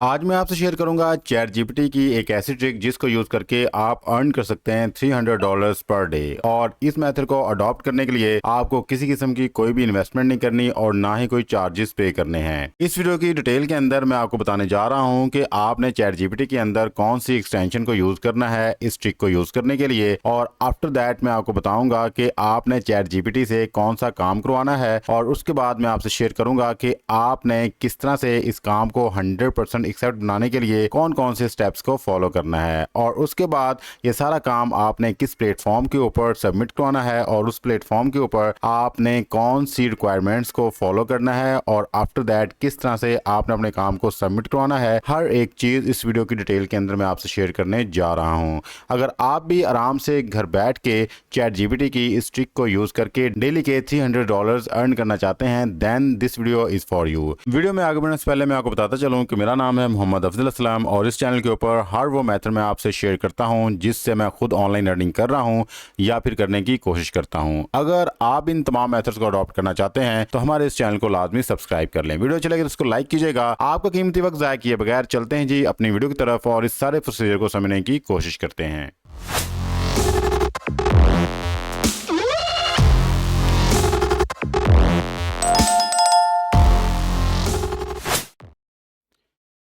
आज मैं आपसे शेयर करूंगा चैट जीपीटी की एक ऐसी ट्रिक जिसको यूज करके आप अर्न कर सकते हैं $300 पर डे। और इस मेथड को अडॉप्ट करने के लिए आपको किसी किस्म की कोई भी इन्वेस्टमेंट नहीं करनी और ना ही कोई चार्जेस पे करने हैं। इस वीडियो की डिटेल के अंदर मैं आपको बताने जा रहा हूं कि आपने चैट जीपीटी के अंदर कौन सी एक्सटेंशन को यूज करना है इस ट्रिक को यूज करने के लिए, और आफ्टर दैट मैं आपको बताऊंगा कि आपने चैट जीपीटी से कौन सा काम करवाना है, और उसके बाद मैं आपसे शेयर करूंगा कि आपने किस तरह से इस काम को 100% एक्सेप्ट बनाने के लिए कौन कौन से स्टेप्स को फॉलो करना है, और उसके बाद ये सारा काम आपने किस प्लेटफॉर्म के ऊपर सबमिट करवाना है, और उस प्लेटफॉर्म के ऊपर आपने कौन सी रिक्वायरमेंट्स को फॉलो करना है, और आफ्टर दैट किस तरह से आपने अपने काम को सबमिट करवाना है। हर एक चीज इस वीडियो की डिटेल के अंदर मैं आपसे शेयर करने जा रहा हूं। अगर आप भी आराम से घर बैठ के चैट जीपीटी की इस ट्रिक को यूज करके डेली के $300 अर्न करना चाहते हैं, then this video is for you. Video में आगे बढ़ने से पहले मैं आपको बताता चलूं कि मेरा नाम है मोहम्मद अफजल अस्लम, और इस चैनल के ऊपर हर वो मेथड मैं आपसे शेयर करता हूं जिससे मैं खुद ऑनलाइन अर्निंग कर रहा हूं या फिर करने की कोशिश करता हूं। अगर आप इन तमाम मेथड्स को अडॉप्ट करना चाहते हैं तो हमारे इस चैनल को लाजमी सब्सक्राइब कर लें। वीडियो चलेगी तो इसको लाइक कीजिएगा। आपका कीमती वक्त ज़ाया किए बगैर चलते हैं जी अपनी वीडियो की तरफ और इस सारे प्रोसीजर को समझने की कोशिश करते हैं।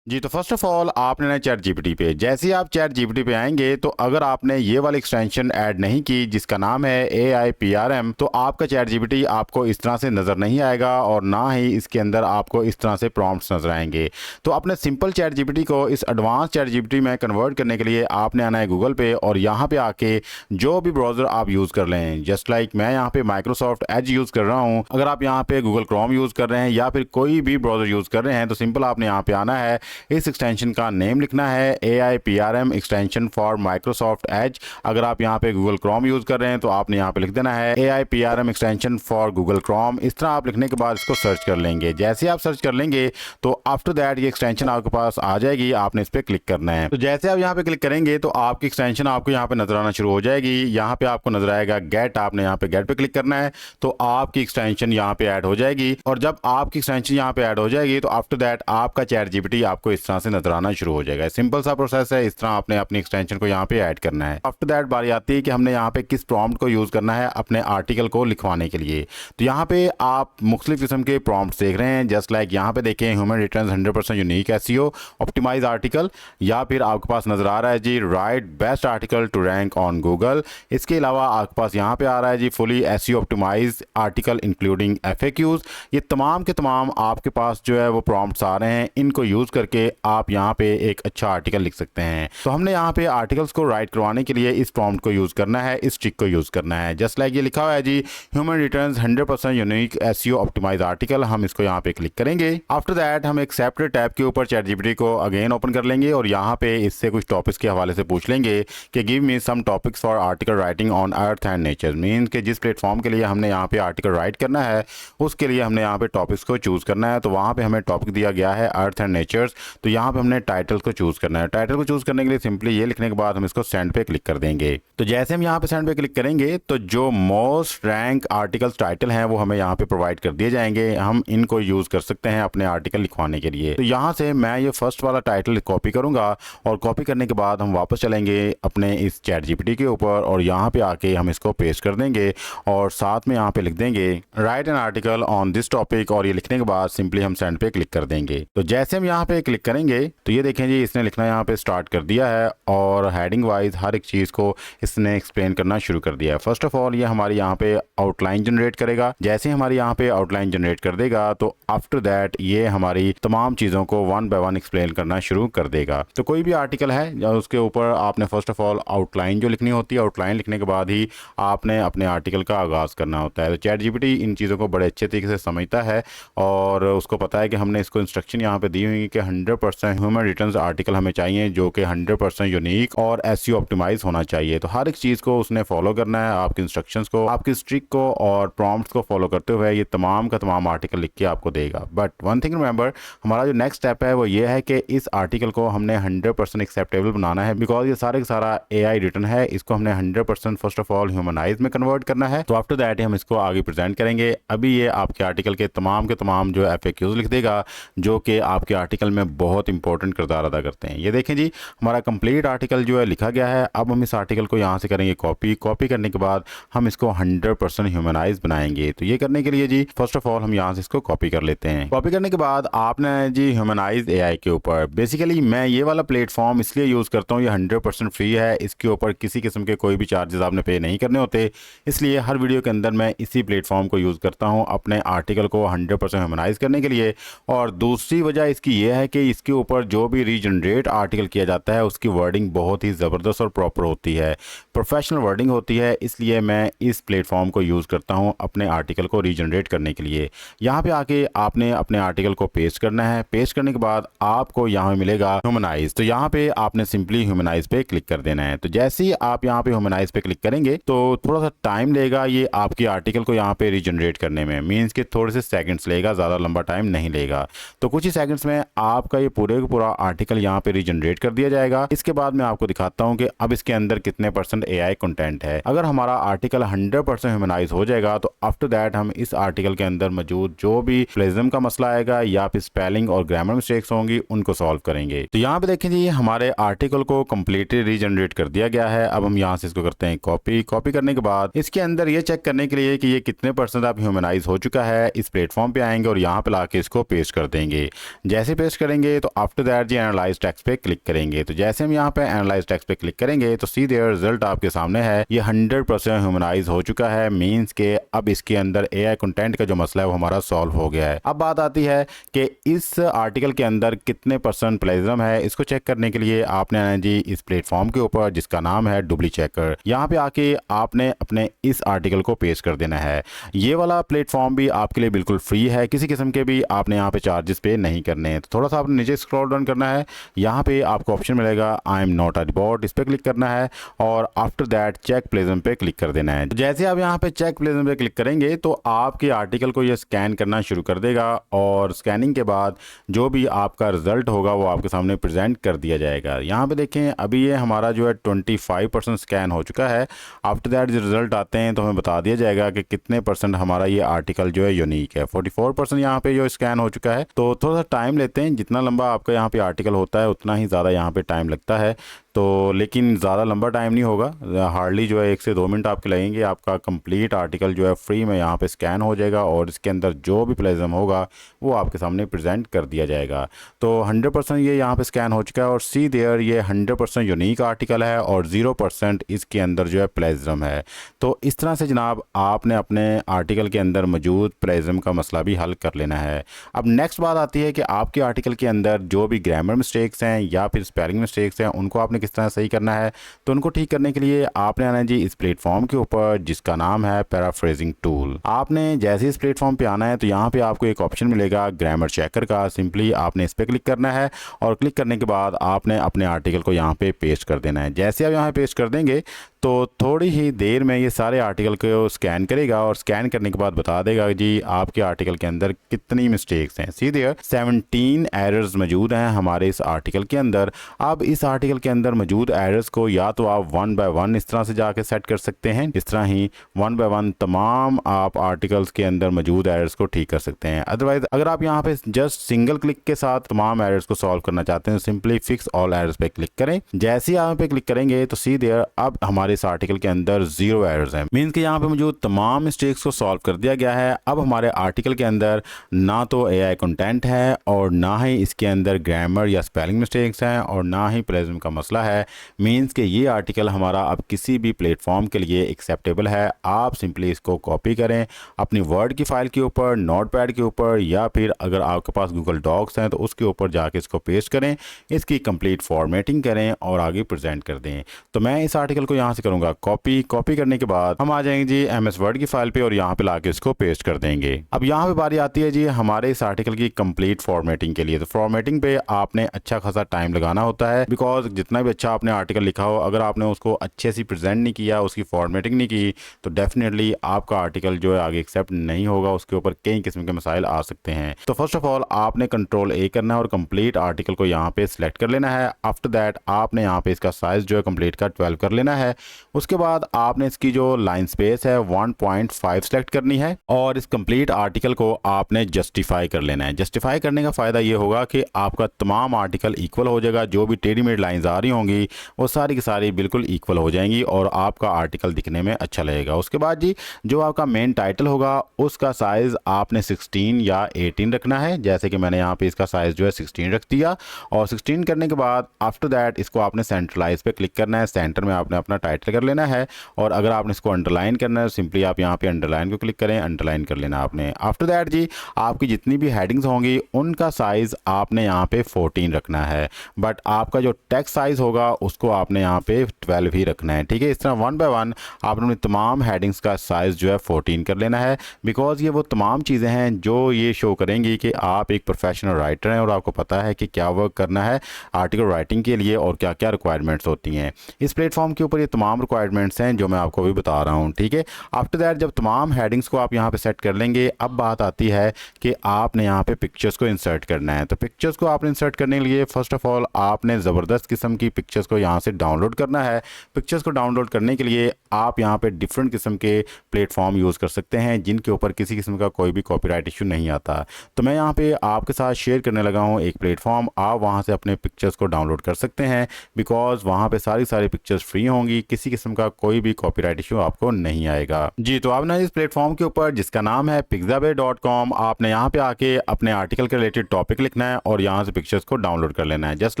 जी, तो फर्स्ट ऑफ ऑल आपने ना चैट जीपीटी पे, जैसे ही आप चैट जीपीटी पे आएंगे तो अगर आपने ये वाली एक्सटेंशन ऐड नहीं की जिसका नाम है AIPRM, तो आपका चैट जीपीटी आपको इस तरह से नज़र नहीं आएगा और ना ही इसके अंदर आपको इस तरह से प्रॉम्प्ट्स नजर आएंगे। तो अपने सिंपल चैट जीपीटी को इस एडवांस चैट जीपीटी में कन्वर्ट करने के लिए आपने आना है गूगल पे, और यहाँ पे आके जो भी ब्राउज़र आप यूज़ कर लें, जस्ट लाइक मैं यहाँ पे माइक्रोसॉफ्ट एज यूज़ कर रहा हूँ। अगर आप यहाँ पे गूगल क्रोम यूज़ कर रहे हैं या फिर कोई भी ब्राउज़र यूज़ कर रहे हैं तो सिंपल आपने यहाँ पे आना है, इस एक्सटेंशन का नेम लिखना है AIPRM extension for Microsoft Edge. अगर आप यहाँ पे गूगल क्रोम यूज कर रहे हैं तो आपने यहाँ पे लिख देना है AIPRM extension for Google Chrome. इस तरह आप लिखने के बाद इसको सर्च कर लेंगे। जैसे आप सर्च कर लेंगे तो आफ्टर दैट ये एक्सटेंशन आपके पास आ जाएगी, आपने इस पर क्लिक करना है। तो जैसे आप यहाँ पे क्लिक करेंगे तो आपकी एक्सटेंशन आपको यहाँ पे नजर आना शुरू हो जाएगी। यहाँ पे आपको नजर आएगा गेट, आपने यहाँ पे गेट पे क्लिक करना है तो आपकी एक्सटेंशन यहाँ पे ऐड हो जाएगी। और जब आपकी एक्सटेंशन यहाँ पे ऐड हो जाएगी तो आफ्टर दैट आपका चैट जीपीटी आपको इस तरह से नजर आना शुरू हो जाएगा। सिंपल सा प्रोसेस है, इस तरह आपने अपनी एक्सटेंशन को यहाँ पे ऐड करना है। आफ्टर दैट बारी आती है कि हमने यहाँ पे किस प्रॉम्प्ट को यूज करना है अपने आर्टिकल को लिखवाने के लिए। तो यहाँ पे आप मुख्तलिफ किस्म के प्रॉम्प्ट देख रहे हैं, जस्ट लाइक यहाँ पे देखें human returns 100% unique SEO optimize article, या फिर आपके पास नजर आ रहा है जी write best article to rank on Google. इसके अलावा आपके पास यहाँ पे आ रहा है जी fully SEO optimize article including FAQs। ये तमाम के तमाम आपके पास जो है वो प्रॉम्प्ट्स आ रहे हैं, इनको यूज करके आप यहाँ पे एक अच्छा आर्टिकल लिख सकते हैं। तो हमने यहाँ पे आर्टिकल्स को राइट करवाने के लिए इस प्रॉम्प्ट को यूज करना है, इस ट्रिक को यूज करना है। जस्ट लाइक ये लिखा हुआ है जी human returns 100% unique SEO optimize article, हम इसको यहाँ पे क्लिक करेंगे। आफ्टर दैट हम एक सेपरेट टैब के ऊपर चैट जीपीटी को अगेन ओपन कर लेंगे और यहाँ पे इससे कुछ टॉपिक्स के हवाले से पूछ लेंगे कि give me some topics for article writing on earth and nature. Means कि जिस प्लेटफॉर्म के लिए हमने यहाँ पे आर्टिकल राइट करना है उसके लिए हमने यहाँ पे टॉपिक्स को चूज करना है। तो वहाँ पे हमें टॉपिक दिया गया है अर्थ एंड नेचर्स, तो यहाँ पे हमने टाइटल को चूज करना है। टाइटल को चूज करने के लिए सिंपली ये लिखने के बाद हम इसको सेंड पे क्लिक कर देंगे। तो जैसे हम यहाँ पे सेंड पे क्लिक करेंगे तो जो मोस्ट रैंक आर्टिकल्स टाइटल हैं वो हमें यहाँ पे प्रोवाइड कर दिए जाएंगे। हम इनको यूज कर सकते हैं अपने आर्टिकल लिखवाने के लिए। तो यहाँ से मैं ये फर्स्ट वाला टाइटल कॉपी करूंगा, और कॉपी करने के बाद हम वापस चलेंगे अपने इस चैट जीपीटी के ऊपर और यहाँ पे आके हम इसको पेस्ट कर देंगे और साथ में यहाँ पे लिख देंगे right an article on this topic, और ये लिखने के बाद सिंपली हम सेंड पे क्लिक कर देंगे। तो जैसे हम यहाँ पे क्लिक करेंगे तो ये देखें जी इसने लिखना यहाँ पे स्टार्ट कर दिया है और हेडिंग वाइज हर एक चीज़ को इसने एक्सप्लेन करना शुरू कर दिया है। फर्स्ट ऑफ ऑल ये हमारी यहाँ पे आउटलाइन जनरेट करेगा। जैसे हमारी यहाँ पे आउटलाइन जनरेट कर देगा तो आफ्टर दैट ये हमारी तमाम चीज़ों को वन बाय वन एक्सप्लेन करना शुरू कर देगा। तो कोई भी आर्टिकल है उसके ऊपर आपने फर्स्ट ऑफ ऑल आउटलाइन जो लिखनी होती है, आउटलाइन लिखने के बाद ही आपने अपने आर्टिकल का आगाज़ करना होता है। तो चैट जीपीटी इन चीज़ों को बड़े अच्छे तरीके से समझता है और उसको पता है कि हमने इसको इंस्ट्रक्शन यहाँ पे दी हुई कि 100% ह्यूमन रिटर्न्स आर्टिकल हमें चाहिए जो कि 100% यूनिक और SEO ऑप्टिमाइज होना चाहिए। तो हर एक चीज़ को उसने फॉलो करना है, आपकी इंस्ट्रक्शंस को, आपकी स्ट्रिक को और प्रॉम्प्ट्स को फॉलो करते हुए ये तमाम का तमाम आर्टिकल लिख के आपको देगा। बट वन थिंग रिमेंबर, हमारा जो नेक्स्ट स्टेप है वो ये है कि इस आर्टिकल को हमने 100% एक्सेप्टेबल बनाना है, बिकॉज ये सारे का सारा AI रिटर्न है। इसको हमने 100% फर्स्ट ऑफ ऑल ह्यूमनाइज में कन्वर्ट करना है। तो आफ्टर दैट हम इसको आगे प्रेजेंट करेंगे। अभी ये आपके आर्टिकल के तमाम जो FAQs लिख देगा जो कि आपके आर्टिकल में में बहुत इंपॉर्टेंट किरदार अदा करते हैं। ये देखें जी, हमारा कंप्लीट आर्टिकल जो है लिखा गया है। अब हम इस आर्टिकल को यहाँ से करेंगे कॉपी करने के बाद हम इसको 100% ह्यूमनाइज बनाएंगे। तो ये करने के लिए जी फर्स्ट ऑफ ऑल हम यहाँ से इसको कॉपी कर लेते हैं। कॉपी करने के बाद आपने जी ह्यूमनाइज एआई के ऊपर, बेसिकली मैं ये वाला प्लेटफॉर्म इसलिए यूज़ करता हूँ, ये 100% फ्री है, इसके ऊपर किसी किस्म के कोई भी चार्जेस आपने पे नहीं करने होते, इसलिए हर वीडियो के अंदर मैं इसी प्लेटफॉर्म को यूज़ करता हूँ अपने आर्टिकल को 100% ह्यूमनाइज करने के लिए। और दूसरी वजह इसकी ये है कि इसके ऊपर जो भी रीजनरेट आर्टिकल किया जाता है उसकी वर्डिंग बहुत ही ज़बरदस्त और प्रॉपर होती है, प्रोफेशनल वर्डिंग होती है, इसलिए मैं इस प्लेटफॉर्म को यूज़ करता हूँ अपने आर्टिकल को रीजनरेट करने के लिए। यहाँ पे आके आपने अपने आर्टिकल को पेस्ट करना है। पेस्ट करने के बाद आपको यहाँ मिलेगा ह्यूमनाइज, तो यहाँ पे आपने सिंपली ह्यूमनाइज पे क्लिक कर देना है। तो जैसे ही आप यहाँ पे ह्यूमनाइज पे क्लिक करेंगे तो थोड़ा सा टाइम लेगा ये आपके आर्टिकल को यहाँ पे रीजनरेट करने में, मीन्स कि थोड़े से सेकंड्स लेगा, ज़्यादा लंबा टाइम नहीं लेगा। तो कुछ ही सेकंड्स में आपका ये पूरे का पूरा आर्टिकल यहाँ पे रीजनरेट कर दिया जाएगा। इसके बाद मैं आपको दिखाता हूँ कि अब इसके अंदर कितने % AI कंटेंट है। अगर हमारा आर्टिकल 100% ह्यूमनाइज हो जाएगा तो आफ्टर दैट हम इस आर्टिकल के अंदर मौजूद जो भी प्लेजम का मसला आएगा या फिर स्पेलिंग और ग्रामर मिस्टेक्स होंगी उनको सॉल्व करेंगे। तो यहाँ पे देखें जी, हमारे आर्टिकल को कम्प्लीटली रीजनरेट कर दिया गया है। अब हम यहाँ से इसको करते हैं कॉपी करने के बाद इसके अंदर ये चेक करने के लिए कि ये कितने % आप ह्यूमनाइज हो चुका है, इस प्लेटफॉर्म पे आएंगे और यहाँ पे लाके इसको पेस्ट कर देंगे। जैसे पेस्ट करेंगे तो आफ्टर दैट जी एनालाइज टेक्स्ट पे क्लिक करेंगे। तो जैसे हम यहाँ पे एनालाइज टेक्स्ट पे क्लिक करेंगे तो सीधे रिजल्ट आपके सामने है, ये 100% ह्यूमनाइज हो चुका है, मीन्स के अब इसके अंदर AI कंटेंट का जो मसला है वो हमारा सॉल्व हो गया है। अब बात आती है कि इस आर्टिकल के अंदर कितने % प्लेजम है। इसको चेक करने के लिए आपने आना जी इस प्लेटफॉर्म के ऊपर जिसका नाम है डुब्ली चेकर। यहाँ पे आके आपने अपने इस आर्टिकल को पेस्ट कर देना है। ये वाला प्लेटफॉर्म भी आपके लिए बिल्कुल फ्री है, किसी किस्म के भी आपने यहाँ पे चार्जेस पे नहीं करने हैं। तो थोड़ा सा आपने नीचे स्क्रॉल डाउन करना है, यहाँ पे आपको ऑप्शन मिलेगा I am not a report, इस पर क्लिक करना है और आफ्टर दैट चेक प्लेजम पे क्लिक कर देना है। तो जैसे आप यहाँ पे चेक प्लेजम पे क्लिक करेंगे तो आपके आर्टिकल को ये स्कैन करना शुरू कर देगा और स्कैनिंग के बाद जो भी आपका रिजल्ट होगा वो आपके सामने प्रेजेंट कर दिया जाएगा। यहाँ पे देखें अभी ये हमारा जो है 25% स्कैन हो चुका है। आफ्टर दैट जो रिजल्ट आते हैं तो हमें बता दिया जाएगा कि कितने % हमारा ये आर्टिकल जो है यूनिक है। 44% यहाँ पे जो स्कैन हो चुका है। तो थोड़ा सा टाइम लेते हैं, जितना लंबा आपका यहाँ पे आर्टिकल होता है उतना ही ज़्यादा यहाँ पे टाइम लगता है। तो लेकिन ज़्यादा लंबा टाइम नहीं होगा, हार्डली जो है 1 से 2 मिनट आपके लगेंगे। आपका कंप्लीट आर्टिकल जो है फ्री में यहाँ पे स्कैन हो जाएगा और इसके अंदर जो भी प्लेजम होगा वो आपके सामने प्रेजेंट कर दिया जाएगा। तो 100% ये यहाँ पे स्कैन हो चुका है और सी देयर ये 100% यूनिक आर्टिकल है और 0% इसके अंदर जो है प्लेजम है। तो इस तरह से जनाब आपने अपने आर्टिकल के अंदर मौजूद प्लेजम का मसला भी हल कर लेना है। अब नेक्स्ट बात आती है कि आपके आर्टिकल के अंदर जो भी ग्रामर मिस्टेक्स हैं या फिर स्पेलिंग मिस्टेक्स हैं उनको आपने किस तरह सही करना है। तो उनको ठीक करने के लिए आपने आना है जी इस प्लेटफॉर्म के ऊपर जिसका नाम है पैराफ्रेजिंग टूल। आपने जैसे इस प्लेटफॉर्म पे आना है तो यहाँ पे आपको एक ऑप्शन मिलेगा ग्रामर चेकर का, सिंपली आपने इस पर क्लिक करना है और क्लिक करने के बाद आपने अपने आर्टिकल को यहाँ पे पेस्ट कर देना है। जैसे आप यहाँ पेस्ट कर देंगे तो थोड़ी ही देर में ये सारे आर्टिकल को स्कैन करेगा और स्कैन करने के बाद बता देगा जी आपके आर्टिकल के अंदर कितनी मिस्टेक्स हैं। सीधे 17 एरर्स मौजूद हैं हमारे इस आर्टिकल के अंदर। अब इस आर्टिकल के अंदर मौजूद एरर्स को या तो आप 1 बाय 1 इस तरह से जाके सेट कर सकते हैं, इस तरह ही 1 बाय 1 तमाम आप आर्टिकल्स के अंदर मौजूद एरर्स को ठीक कर सकते हैं। अदरवाइज अगर आप यहाँ पे जस्ट सिंगल क्लिक के साथ तमाम एरर्स को सॉल्व करना चाहते हैं सिंपली फिक्स ऑल एरर्स पे क्लिक करें। जैसे ही आप पे क्लिक करेंगे तो सीधे अब हमारे इस आर्टिकल के अंदर 0 एरर्स हैं, मींस कि यहाँ पे मौजूद तमाम मिस्टेक्स को सॉल्व कर दिया गया है। अब हमारे आर्टिकल के अंदर ना तो AI कंटेंट है और ना ही इसके अंदर ग्रामर या स्पेलिंग मिस्टेक्स हैं और ना ही प्लेजम का मसला है, मींस कि ये आर्टिकल हमारा अब किसी भी प्लेटफॉर्म के लिए एक्सेप्टेबल है। आप सिंपली इसको कॉपी करें अपनी वर्ड की फाइल के ऊपर, नोटपैड के ऊपर या फिर अगर आपके पास गूगल डॉक्स हैं तो उसके ऊपर जाके इसको पेस्ट करें, इसकी कंप्लीट फॉर्मेटिंग करें और आगे प्रेजेंट कर दें। तो मैं इस आर्टिकल को यहाँ से करूँगा कॉपी करने के बाद हम आ जाएंगे जी MS वर्ड की फाइल पे और यहाँ पे लाके इसको पेस्ट कर देंगे। अब यहाँ पे बारी आती है जी हमारे इस आर्टिकल की कंप्लीट फॉर्मेटिंग के लिए। तो फॉर्मेटिंग पे आपने अच्छा खासा टाइम लगाना होता है, बिकॉज जितना भी अच्छा आपने आर्टिकल लिखा हो अगर आपने उसको अच्छे से प्रेजेंट नहीं किया, उसकी फॉर्मेटिंग नहीं की तो डेफिनेटली आपका आर्टिकल जो है आगे एक्सेप्ट नहीं होगा, उसके ऊपर कई किस्म के मसाइल आ सकते हैं। तो फर्स्ट ऑफ ऑल आपने Ctrl+A करना है और कंप्लीट आर्टिकल को यहाँ पे सिलेक्ट कर लेना है। आफ्टर दैट आपने यहाँ पे इसका साइज जो है कंप्लीट का 12 कर लेना है। उसके बाद आपने इसकी जो लाइन स्पेस है 1.5 सेलेक्ट करनी है और इस कंप्लीट आर्टिकल को आपने जस्टिफाई कर लेना है। जस्टिफाई करने का फ़ायदा ये होगा कि आपका तमाम आर्टिकल इक्वल हो जाएगा, जो भी टेढ़ी मेढ़ी लाइंस आ रही होंगी वो सारी की सारी बिल्कुल इक्वल हो जाएंगी और आपका आर्टिकल दिखने में अच्छा लगेगा। उसके बाद जी जो आपका मेन टाइटल होगा उसका साइज़ आपने 16 या 18 रखना है। जैसे कि मैंने यहाँ पे इसका साइज़ जो है 16 रख दिया और 16 करने के बाद आफ्टर दैट इसको आपने सेंट्रलाइज पे क्लिक करना है। सेंटर में आपने अपना टाइटल कर लेना है और अगर आपने इसको अंडरलाइन करना है सिंपली आप यहाँ पे अंडरलाइन को क्लिक करें, अंडरलाइन कर लेना आपने। आफ्टर दैट जी आपकी जितनी भी हेडिंग्स होंगी उनका साइज़ आपने यहाँ पे 14 रखना है, बट आपका जो टेक्स्ट साइज़ होगा उसको आपने यहाँ पे 12 ही रखना है। ठीक है, इस तरह वन बाय वन आपने अपनी तमाम हेडिंग्स का साइज़ जो है 14 कर लेना है, बिकॉज ये वो तमाम चीज़ें हैं जो ये शो करेंगी कि आप एक प्रोफेशनल राइटर हैं और आपको पता है कि क्या वर्क करना है आर्टिकल राइटिंग के लिए और क्या क्या रिक्वायरमेंट्स होती हैं। इस प्लेटफॉर्म के ऊपर ये तमाम रिक्वायरमेंट्स हैं जो मैं आपको अभी बता रहा हूँ। ठीक है, आफ्टर दैट जब तमाम हेडिंग्स को आप यहाँ पे सेट कर लेंगे, अब बात आती है कि आपने यहाँ पे पिक्चर्स को इंसर्ट करना है। तो पिक्चर्स को आपने इंसर्ट करने के लिए फर्स्ट ऑफ ऑल आपने ज़बरदस्त किस्म की पिक्चर्स को यहाँ से डाउनलोड करना है। पिक्चर्स को डाउनलोड करने के लिए आप यहाँ पे डिफरेंट किस्म के प्लेटफॉर्म यूज़ कर सकते हैं जिनके ऊपर किसी किस्म का कोई भी कॉपीराइट इशू नहीं आता। तो मैं यहाँ पे आपके साथ शेयर करने लगा हूँ एक प्लेटफॉर्म, आप वहाँ से अपने पिक्चर्स को डाउनलोड कर सकते हैं बिकॉज वहाँ पे सारी पिक्चर्स फ्री होंगी, किसी किस्म का कोई भी कॉपीराइट इशू आपको नहीं आएगा जी। तो आपने इस प्लेटफॉर्म के ऊपर जिसका नाम है pixabay.com, आपने यहाँ पे आके अपने आर्टिकल के रिलेटेड टॉपिक लिखना है और यहाँ से पिक्चर्स को डाउनलोड कर लेना है। जस्ट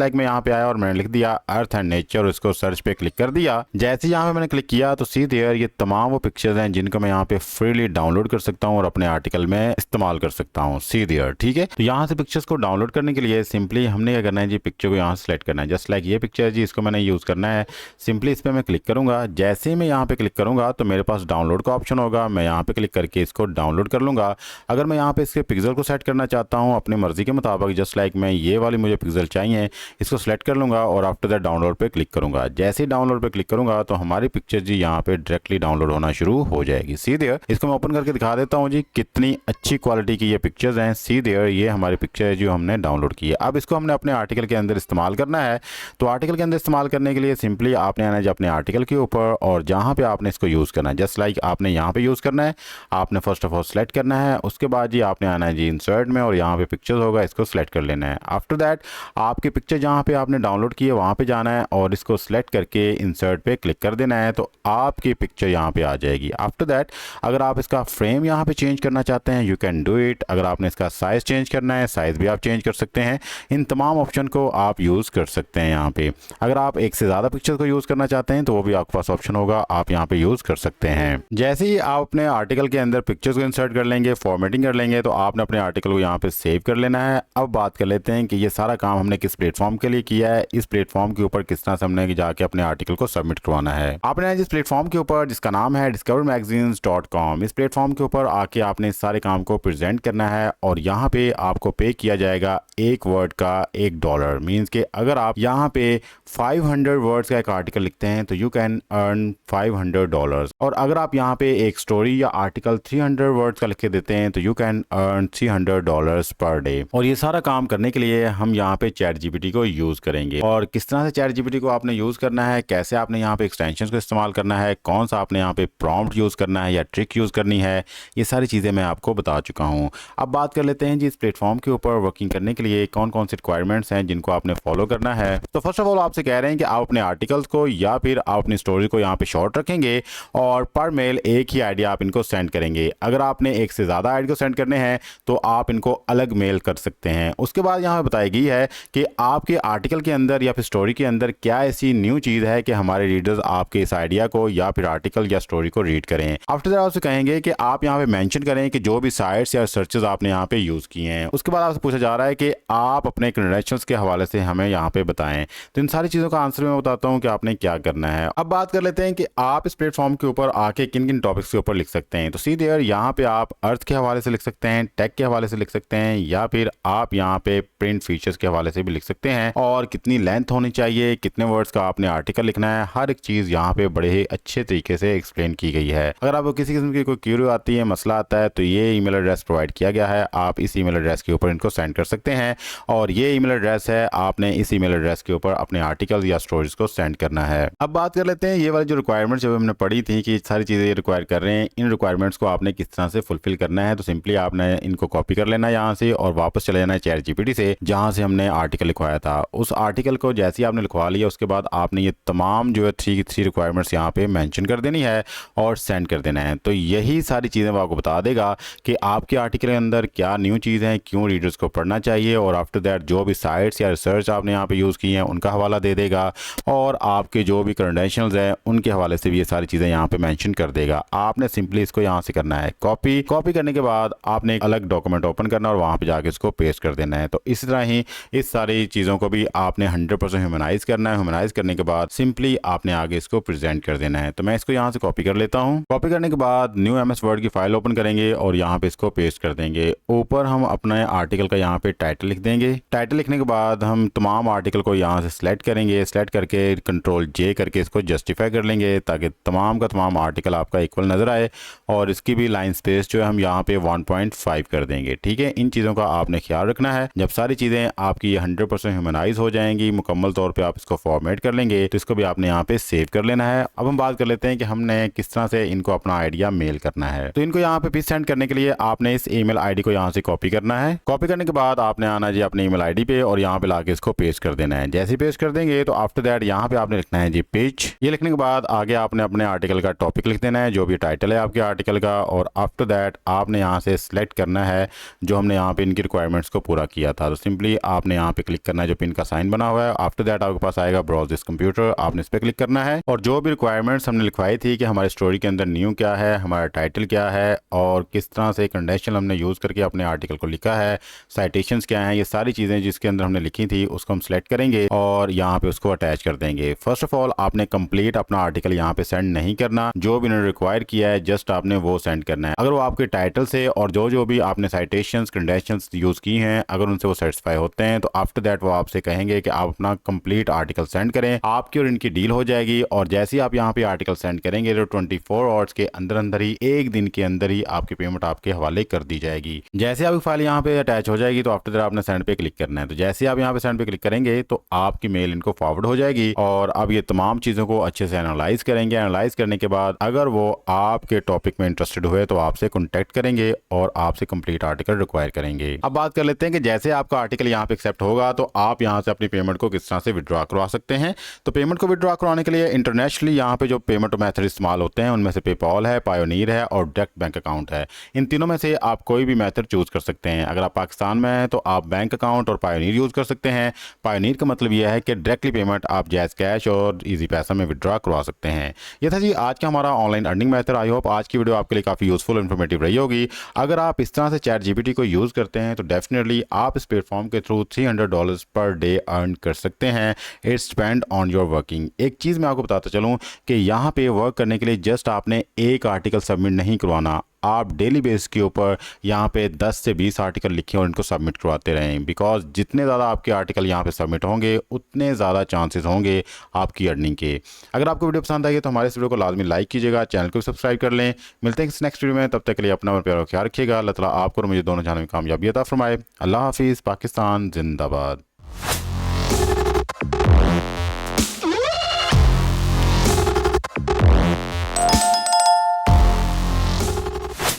लाइक मैं यहाँ पे आया और मैंने लिख दिया अर्थ एंड नेचर, उसको सर्च पे क्लिक कर दिया। जैसे यहाँ पे मैंने क्लिक किया तो सी देयर ये तमाम वो पिक्चर्स हैं जिनको मैं यहाँ पे फ्रीली डाउनलोड कर सकता हूँ और अपने आर्टिकल में इस्तेमाल कर सकता हूँ। सी देयर, ठीक है। तो यहाँ से पिक्चर्स को डाउनलोड करने के लिए सिंपली हमने क्या करना है जी, पिक्चर को यहाँ से सेलेक्ट करना है। जस्ट लाइक ये पिक्चर है जी, इसको मैंने यूज़ करना है। सिंपली इस पर मैं क्लिक करूँगा। जैसे ही मैं यहाँ पे क्लिक करूँगा तो मेरे पास डाउनलोड का ऑप्शन होगा, मैं यहाँ पे क्लिक करके इसको डाउनलोड कर लूँगा। अगर मैं यहाँ पे इसके पिक्सल को सेट करना चाहता हूँ अपनी मर्जी के मुताबिक, जस्ट लाइक मैं ये वाली मुझे पिक्सल चाहिए, इसको सेलेक्ट कर लूँगा और आफ्टर दैट डाउनलोड पे क्लिक करूँगा। जैसे ही डाउनलोड पे क्लिक करूँगा तो हमारी पिक्चर जी यहाँ पे डायरेक्टली डाउनलोड होना शुरू हो जाएगी। सी देयर, इसको मैं ओपन करके दिखा देता हूँ जी कितनी अच्छी क्वालिटी की ये पिक्चर्स हैं। सी देयर, ये हमारी पिक्चर है जो हमने डाउनलोड की है। अब इसको हमने अपने आर्टिकल के अंदर इस्तेमाल करना है। तो आर्टिकल के अंदर इस्तेमाल करने के लिए सिंपली आपने आना है अपने आर्टिकल के ऊपर और जहाँ पे आपने इसको यूज़ करना है, जस्ट लाइक आपने यहाँ पे यूज़ करना है। आपने फर्स्ट ऑफ ऑल सेलेक्ट करना है, उसके बाद जी आपने आना है जी इंसर्ट में और यहाँ पे पिक्चर्स होगा, इसको सेलेक्ट कर लेना है। आफ्टर दैट आपकी पिक्चर जहाँ पे आपने डाउनलोड की है वहाँ पे जाना है और इसको सेलेक्ट करके इंसर्ट पे क्लिक कर देना है, तो आपकी पिक्चर यहाँ पे आ जाएगी। आफ्टर दैट अगर आप इसका फ्रेम यहाँ पे चेंज करना चाहते हैं, यू कैन डू इट। अगर आपने इसका साइज़ चेंज करना है, साइज़ भी आप चेंज कर सकते हैं। इन तमाम ऑप्शन को आप यूज़ कर सकते हैं यहाँ पे। अगर आप एक से ज़्यादा पिक्चर को यूज़ करना चाहते हैं तो वो भी आपके पास ऑप्शन होगा, आप यहाँ पे यूज़ कर सकते हैं। जैसे ही आप अपने आर्टिकल के अंदर पिक्चर्स को इंसर्ट कर लेंगे, फॉर्मेटिंग कर लेंगे, तो आपने अपने आर्टिकल को यहाँ पे सेव कर लेना है। अब बात कर लेते हैं कि ये सारा काम हमने किस प्लेटफॉर्म के लिए किया है, इस प्लेटफॉर्म के ऊपर किस तरह से हमने जाके अपने आर्टिकल को सबमिट करवाना है। आपने जिस प्लेटफॉर्म के ऊपर जिसका नाम है discovermagazines.com, इस प्लेटफॉर्म के ऊपर आके आपने इस सारे काम को प्रेजेंट करना है और यहाँ पे आपको पे किया जाएगा एक वर्ड का $1। मीन्स कि अगर आप यहाँ पे 500 वर्ड्स का एक आर्टिकल लिखते हैं तो यू कैन अर्न $500 और अगर आप यहाँ पे एक स्टोरी या आर्टिकल 300 वर्ड्स का लिख के देते हैं तो you can earn $300 per day. और ये सारा काम करने के लिए हम यहाँ पे चैट जीपीटी को यूज़ करेंगे और किस तरह से चैट जीपीटी को आपने यूज़ करना है, कैसे आपने यहाँ पे एक्सटेंशंस को इस्तेमाल करना है, कौन सा आपने यहाँ पे प्रॉम्प्ट यूज़ करना है या ट्रिक यूज़ करनी है, ये सारी चीज़ें मैं आपको बता चुका हूँ। अब बात कर लेते हैं जी इस प्लेटफॉर्म के ऊपर वर्किंग करने के लिए कौन कौन सी रिक्वायरमेंट्स हैं जिनको आपने फॉलो करना है। तो फर्स्ट ऑफ ऑल आपसे कह रहे हैं कि आप अपने आर्टिकल्स को या फिर आप अपनी स्टोरी को यहाँ पे शॉर्ट रखेंगे और पर मेल एक ही आइडिया आप इनको सेंड करेंगे। अगर आपने एक से ज़्यादा आइडिया सेंड करने हैं तो आप इनको अलग मेल कर सकते हैं। उसके बाद यहाँ पे बताई गई है कि आपके आर्टिकल के अंदर या फिर स्टोरी के अंदर क्या ऐसी न्यू चीज़ है कि हमारे रीडर्स आपके इस आइडिया को या फिर आर्टिकल या स्टोरी को रीड करें। आफ्टर दैट आपसे कहेंगे कि आप यहाँ पे मेंशन करें कि जो भी साइट्स या सर्चेस आपने यहाँ पे यूज़ किए हैं। उसके बाद आपसे पूछा जा रहा है कि आप अपने क्रेडेंशियल्स के हवाले से हमें यहाँ पे बताएं। तो इन सारी चीज़ों का आंसर मैं बताता हूँ कि आपने क्या करना है। अब बात कर लेते हैं कि आप इस प्लेटफॉर्म के ऊपर आके किन किन टॉपिक्स के ऊपर लिख सकते हैं। तो सीधे यहाँ पे आप अर्थ के हवाले से लिख सकते हैं, टेक के हवाले से लिख सकते हैं या फिर आप यहाँ पे प्रिंट फीचर्स के हवाले से भी लिख सकते हैं और कितनी लेंथ होनी चाहिए, कितने वर्ड्स का आपने आर्टिकल लिखना है, हर एक चीज़ यहाँ पे बड़े ही अच्छे तरीके से एक्सप्लेन की गई है। अगर आपको किसी किस्म की कोई क्यूरी आती है, मसला आता है, तो ये ईमेल एड्रेस प्रोवाइड किया गया है, आप इस ईमेल एड्रेस के ऊपर इनको सेंड कर सकते हैं और ये ईमेल एड्रेस है, आपने इस ईमेल एड्रेस के ऊपर अपने आर्टिकल या स्टोरीज को सेंड करना है। अब बात कर लेते हैं ये वाली जो रिक्वायरमेंट्स जो हमने पढ़ी थी कि सारी चीज़ें रिक्वायर कर रहे हैं, इन रिक्वायरमेंट्स को आपने किस तरह से फुलफिल करना है। तो सिंपली आपने इनको कॉपी कर लेना है यहाँ से और वापस चले जाना है चैट जीपीटी से, जहाँ से हमने आर्टिकल लिखवाया था। उस आर्टिकल को जैसे ही आपने लिखवा लिया उसके बाद आपने ये तमाम जो है थ्री रिक्वायरमेंट्स यहाँ पे मेंशन कर देनी है और सेंड कर देना है। तो यही सारी चीज़ें वो आपको बता देगा कि आपके आर्टिकल के अंदर क्या न्यू चीज़ है, क्यों रीडर्स को पढ़ना चाहिए, और आफ्टर दैट जो भी साइट्स या रिसर्च आपने यहाँ पे यूज़ की हैं उनका हवाला दे देगा, और आपके जो भी क्रेडेंशियल्स हैं उनके हवाले से भी ये सारी चीज़ें यहाँ पे मेंशन कर देगा। आपने सिंपली इसको यहाँ से करना है कॉपी करने के बाद आपने एक अलग डॉक्यूमेंट ओपन करना और वहाँ पे जाके इसको पेस्ट कर देना है। तो इस तरह ही इस सारी चीज़ों को भी आपने 100% ह्यूमनाइज करना है। ह्यूमनाइज करने के बाद सिंपली आपने आगे इसको प्रेजेंट कर देना है। तो मैं इसको यहाँ से कॉपी कर लेता हूँ। कॉपी करने के बाद न्यू MS वर्ड की फाइल ओपन करेंगे और यहाँ पे इसको पेस्ट कर देंगे। ऊपर हम अपने आर्टिकल का यहाँ पे टाइटल लिख देंगे। टाइटल लिखने के बाद हम तमाम आर्टिकल को यहाँ से सिलेक्ट करेंगे। सिलेक्ट करके Ctrl+J करके इसको जस्टिफाई कर लेंगे ताकि तमाम का तमाम आर्टिकल आपका इक्वल नज़र आए, और इसकी भी लाइन स्पेस जो है हम यहाँ पे 1.5 कर देंगे। ठीक है, इन चीज़ों का आपने ख्याल रखना है। जब सारी चीज़ें आपकी 100% ह्यूमनाइज हो जाएंगी, मुकम्मल तौर पे आप इसको फॉर्मेट कर लेंगे, तो इसको भी आपने यहाँ पे सेव कर लेना है। अब हम बात कर लेते हैं कि हमने किस तरह से इनको अपना आइडिया मेल करना है। तो इनको यहाँ पे पिच सेंड करने के लिए आपने इस ईमेल आईडी को यहाँ से कॉपी करना है। कॉपी करने के बाद आपने आना जी अपने ईमेल आईडी पे और यहाँ पे लाके इसको पेस्ट कर देना है। जैसे पेस्ट कर देंगे तो आफ्टर दैट यहाँ पे आपने लिखना है जी पेज। ये लिखने के बाद आगे आपने अपने आर्टिकल का टॉपिक लिख देना है, जो भी टाइटल है आपके आर्टिकल का, और आफ्टर दैट आपने यहाँ से सिलेक्ट करना है जो हमने यहाँ पे इनकी रिक्वायरमेंट्स को पूरा किया था। तो सिंपली आपने यहाँ पे क्लिक करना है जो पिन का साइन बना हुआ है। आफ्टर दैट आपके पास आएगा ब्राउज दिस कंप्यूटर, आपने इस पर क्लिक करना है और जो भी रिक्वायरमेंट्स हमने लिखवाई थी कि हमारी स्टोरी के अंदर न्यू क्या है, हमारा टाइटल क्या है और किस तरह से कंडेंशनल हमने यूज़ करके अपने आर्टिकल को लिखा है, साइटेशंस क्या हैं, ये सारी चीज़ें जिसके अंदर हमने लिखी थी उसको हम सिलेक्ट करेंगे और यहाँ पे उसको अटैच कर देंगे। फर्स्ट ऑफ ऑल आपने कंप्लीट अपना आर्टिकल यहाँ पे सेंड नहीं करना, जो भी उन्होंने रिक्वायर किया है जस्ट आपने वो सेंड करना है। अगर वो आपके टाइटल से और जो भी आपने साइटेशंस कंडेंशंस यूज़ की हैं अगर उनसे वो सेटिस्फाई होते हैं तो आफ्टर दैट वो आपसे कहेंगे कि आप अपना कंप्लीट आर्टिकल सेंड करें, आपकी और इनकी डील हो जाएगी। और जैसे ही आप यहाँ पे आर्टिकल सेंड करेंगे तो 24 आवर्स के अंदर ही, एक दिन के अंदर ही आपकी पेमेंट आपके हवाले कर दी जाएगी। जैसे आपकी फाइल यहाँ पे अटैच हो जाएगी तो आफ्टर दैट आपने सेंड पे क्लिक करना है। तो जैसे आप यहाँ पे सेंड पे क्लिक करेंगे तो आपकी मेल इनको फॉरवर्ड हो जाएगी और अब ये तमाम चीज़ों को अच्छे से एनालाइज करेंगे। एनालाइज करने के बाद अगर वो आपके टॉपिक में इंटरेस्टेड हुए तो आपसे कॉन्टैक्ट करेंगे और आपसे कंप्लीट आर्टिकल रिक्वायर करेंगे। अब बात कर लेते हैं कि जैसे आपका आर्टिकल यहाँ पे एक्सेप्ट होगा तो आप यहाँ से अपनी पेमेंट को किस तरह से विड्रॉ करवा सकते हैं। तो पेमेंट को विड्रॉ करवाने के लिए इंटरनेशनली यहाँ पे जो पेमेंट मेथड इस्तेमाल होते हैं उनमें से पेपॉल है, पायोनीर है और डायरेक्ट बैंक अकाउंट है। इन तीनों में से आप कोई भी मेथड चूज कर सकते हैं। अगर आप पाकिस्तान में हैं तो आप बैंक अकाउंट और पायोनीर यूज कर सकते हैं। पायोनीर का मतलब यह है कि डायरेक्टली पेमेंट आप जैज़ कैश और इजी पैसा में विड्रॉ करवा सकते हैं। ये था जी आज का हमारा online earning method. I hope आज की वीडियो आपके लिए काफ़ी यूजफुल इन्फॉर्मेटिव रही होगी। अगर आप इस तरह से चैट जीपीटी को यूज़ करते हैं तो डेफिनेटली आप इस प्लेटफॉर्म के थ्रू $300 पर डे अर्न कर सकते हैं। It's depend on your working. एक चीज़ मैं आपको बताता चलूँ कि यहाँ पे वर्क करने के लिए जस्ट आपने एक आर्टिकल सबमिट नहीं करवाना, आप डेली बेस के ऊपर यहाँ पे 10 से 20 आर्टिकल लिखें और इनको सबमिट करवाते रहें। बिकॉज जितने ज़्यादा आपके आर्टिकल यहाँ पे सबमिट होंगे उतने ज़्यादा चांसेस होंगे आपकी अर्निंग के। अगर आपको वीडियो पसंद आई है तो हमारे इस वीडियो को लाजमी लाइक कीजिएगा, चैनल को सब्सक्राइब कर लें। मिलते हैं इस नेक्स्ट वीडियो में, तब तक के लिए अपना और प्यार ख्याल रखिएगा। अल्लाह ताला आपको और मुझे दोनों जानों में कामयाबी अता फरमाए। अल्लाह हाफिज़। पाकिस्तान जिंदाबाद।